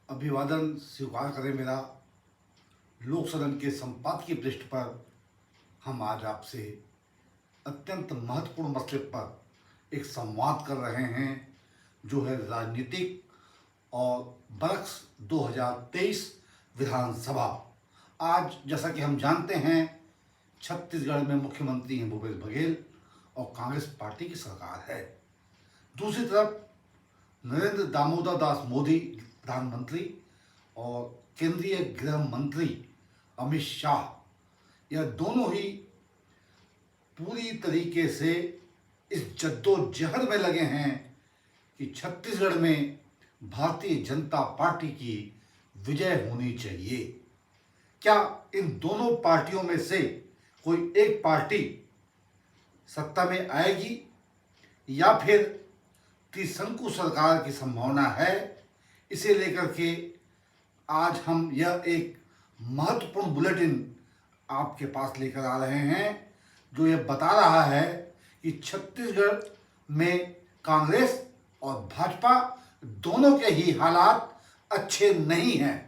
अभिवादन स्वीकार करें मेरा। लोक सदन के संपादकीय पृष्ठ पर हम आज आपसे अत्यंत महत्वपूर्ण मसले पर एक संवाद कर रहे हैं, जो है राजनीतिक और बरस 2023 विधानसभा। आज जैसा कि हम जानते हैं, छत्तीसगढ़ में मुख्यमंत्री हैं भूपेश बघेल और कांग्रेस पार्टी की सरकार है। दूसरी तरफ नरेंद्र दामोदर दास मोदी प्रधानमंत्री और केंद्रीय गृह मंत्री अमित शाह, यह दोनों ही पूरी तरीके से इस जद्दोजहद में लगे हैं कि छत्तीसगढ़ में भारतीय जनता पार्टी की विजय होनी चाहिए। क्या इन दोनों पार्टियों में से कोई एक पार्टी सत्ता में आएगी या फिर त्रिशंकु सरकार की संभावना है? इसे लेकर के आज हम यह एक महत्वपूर्ण बुलेटिन आपके पास लेकर आ रहे हैं, जो यह बता रहा है कि छत्तीसगढ़ में कांग्रेस और भाजपा दोनों के ही हालात अच्छे नहीं हैं।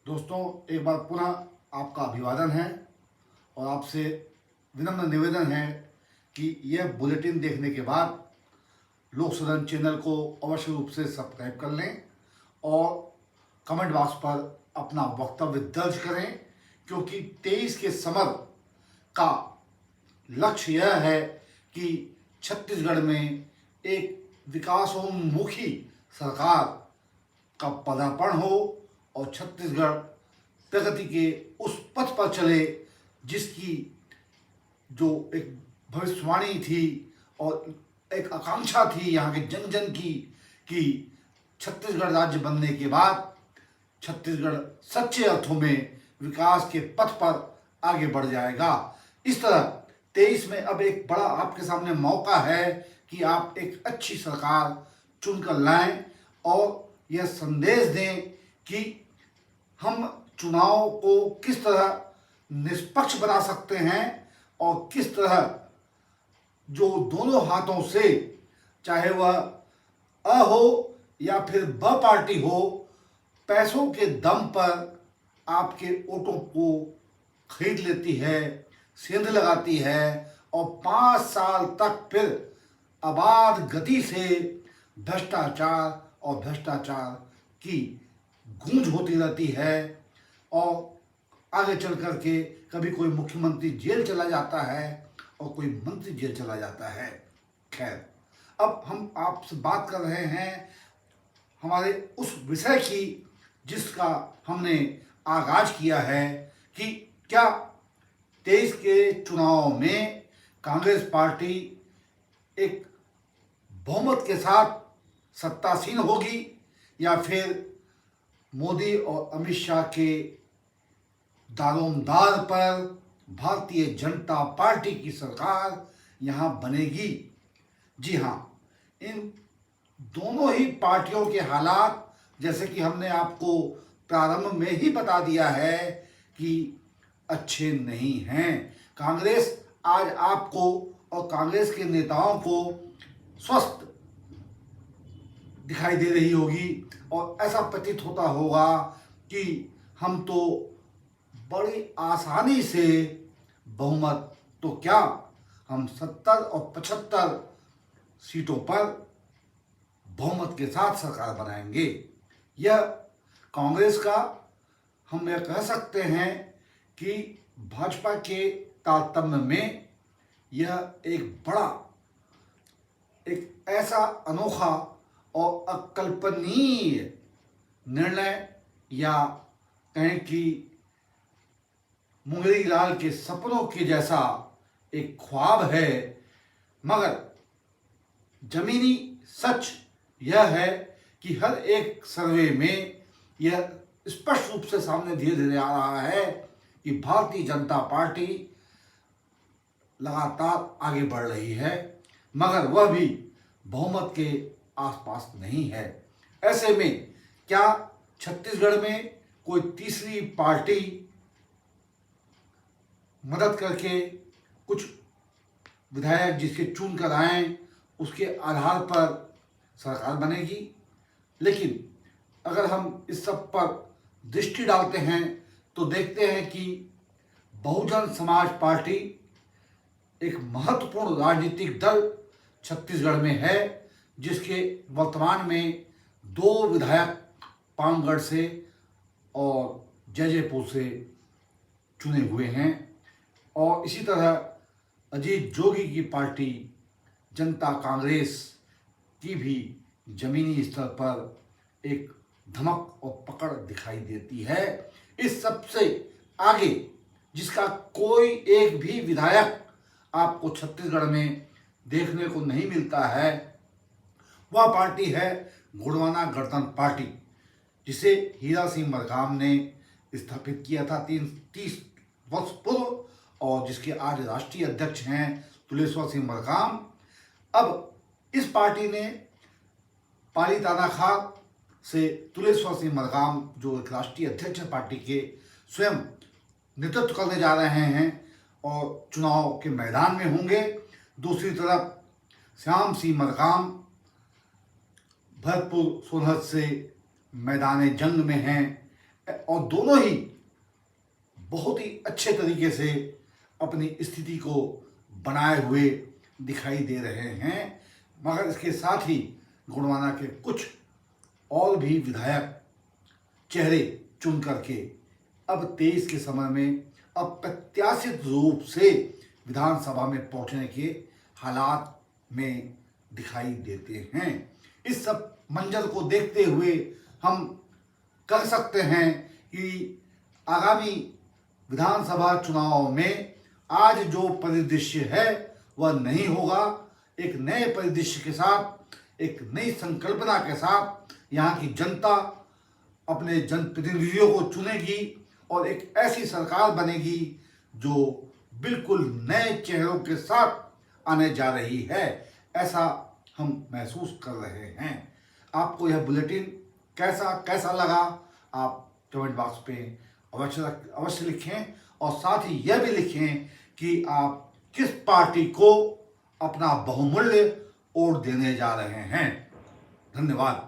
दोस्तों, एक बार पुनः आपका अभिवादन है और आपसे विनम्र निवेदन है कि यह बुलेटिन देखने के बाद लोक सदन चैनल को अवश्य रूप से सब्सक्राइब कर लें और कमेंट बॉक्स पर अपना वक्तव्य दर्ज करें, क्योंकि 23 के समर का लक्ष्य यह है कि छत्तीसगढ़ में एक विकासोन्मुखी सरकार का पदार्पण हो और छत्तीसगढ़ प्रगति के उस पथ पर चले जिसकी जो एक भविष्यवाणी थी और एक आकांक्षा थी यहाँ के जन जन की, कि छत्तीसगढ़ राज्य बनने के बाद छत्तीसगढ़ सच्चे अर्थों में विकास के पथ पर आगे बढ़ जाएगा। इस तरह 23 में अब एक बड़ा आपके सामने मौका है कि आप एक अच्छी सरकार चुनकर लाएं और यह संदेश दें कि हम चुनाव को किस तरह निष्पक्ष बना सकते हैं और किस तरह जो दोनों हाथों से, चाहे वह अ हो या फिर ब पार्टी हो, पैसों के दम पर आपके वोटों को खरीद लेती है, सेंध लगाती है और 5 साल तक फिर अबाध गति से भ्रष्टाचार और भ्रष्टाचार की गूंज होती रहती है और आगे चल कर के कभी कोई मुख्यमंत्री जेल चला जाता है और कोई मंत्री जेल चला जाता है। खैर, अब हम आपसे बात कर रहे हैं हमारे उस विषय की जिसका हमने आगाज किया है कि क्या 23 के चुनाव में कांग्रेस पार्टी एक बहुमत के साथ सत्तासीन होगी या फिर मोदी और अमित शाह के दारोमदार पर भारतीय जनता पार्टी की सरकार यहाँ बनेगी। जी हाँ, इन दोनों ही पार्टियों के हालात, जैसे कि हमने आपको प्रारंभ में ही बता दिया है, कि अच्छे नहीं हैं। कांग्रेस आज आपको और कांग्रेस के नेताओं को स्वस्थ दिखाई दे रही होगी और ऐसा प्रतीत होता होगा कि हम तो बड़ी आसानी से बहुमत तो क्या, हम 70 और 75 सीटों पर बहुमत के साथ सरकार बनाएंगे। यह कांग्रेस का, हम यह कह सकते हैं कि भाजपा के तारतम्य में यह एक बड़ा, एक ऐसा अनोखा और अकल्पनीय निर्णय, या कहें कि मुंगेरी लाल के सपनों के जैसा एक ख्वाब है। मगर जमीनी सच यह है कि हर एक सर्वे में यह स्पष्ट रूप से सामने धीरे धीरे आ रहा है कि भारतीय जनता पार्टी लगातार आगे बढ़ रही है, मगर वह भी बहुमत के आसपास नहीं है। ऐसे में क्या छत्तीसगढ़ में कोई तीसरी पार्टी मदद करके कुछ विधायक जिसके चुन कर आए उसके आधार पर सरकार बनेगी। लेकिन अगर हम इस सब पर दृष्टि डालते हैं तो देखते हैं कि बहुजन समाज पार्टी एक महत्वपूर्ण राजनीतिक दल छत्तीसगढ़ में है, जिसके वर्तमान में 2 विधायक पामगढ़ से और जैजैपुर से चुने हुए हैं। और इसी तरह अजीत जोगी की पार्टी जनता कांग्रेस की भी जमीनी स्तर पर एक धमक और पकड़ दिखाई देती है। इस सबसे आगे जिसका कोई एक भी विधायक आपको छत्तीसगढ़ में देखने को नहीं मिलता है, वह पार्टी है गोंडवाना गणतंत्र पार्टी, जिसे हीरा सिंह मरकाम ने स्थापित किया था 30 वर्ष पूर्व, और जिसके आज राष्ट्रीय अध्यक्ष हैं तुलेश्वर सिंह मरकाम। अब इस पार्टी ने पाली तानाखार से तुलेश्वर सिंह मरकाम, जो एक राष्ट्रीय अध्यक्ष है पार्टी के, स्वयं नेतृत्व करने जा रहे हैं और चुनाव के मैदान में होंगे। दूसरी तरफ श्याम सिंह मरकाम भरतपुर सोनहत से मैदान जंग में हैं और दोनों ही बहुत ही अच्छे तरीके से अपनी स्थिति को बनाए हुए दिखाई दे रहे हैं। मगर इसके साथ ही गोंडवाना के कुछ और भी विधायक चेहरे चुन करके अब 23 के समय में अप्रत्याशित रूप से विधानसभा में पहुंचने के हालात में दिखाई देते हैं। इस सब मंजर को देखते हुए हम कह सकते हैं कि आगामी विधानसभा चुनाव में आज जो परिदृश्य है वह नहीं होगा। एक नए परिदृश्य के साथ, एक नई संकल्पना के साथ यहाँ की जनता अपने जनप्रतिनिधियों को चुनेगी और एक ऐसी सरकार बनेगी जो बिल्कुल नए चेहरों के साथ आने जा रही है, ऐसा हम महसूस कर रहे हैं। आपको यह बुलेटिन कैसा लगा, आप कमेंट बॉक्स पे अवश्य लिखें और साथ ही यह भी लिखें कि आप किस पार्टी को अपना बहुमूल्य वोट देने जा रहे हैं। धन्यवाद।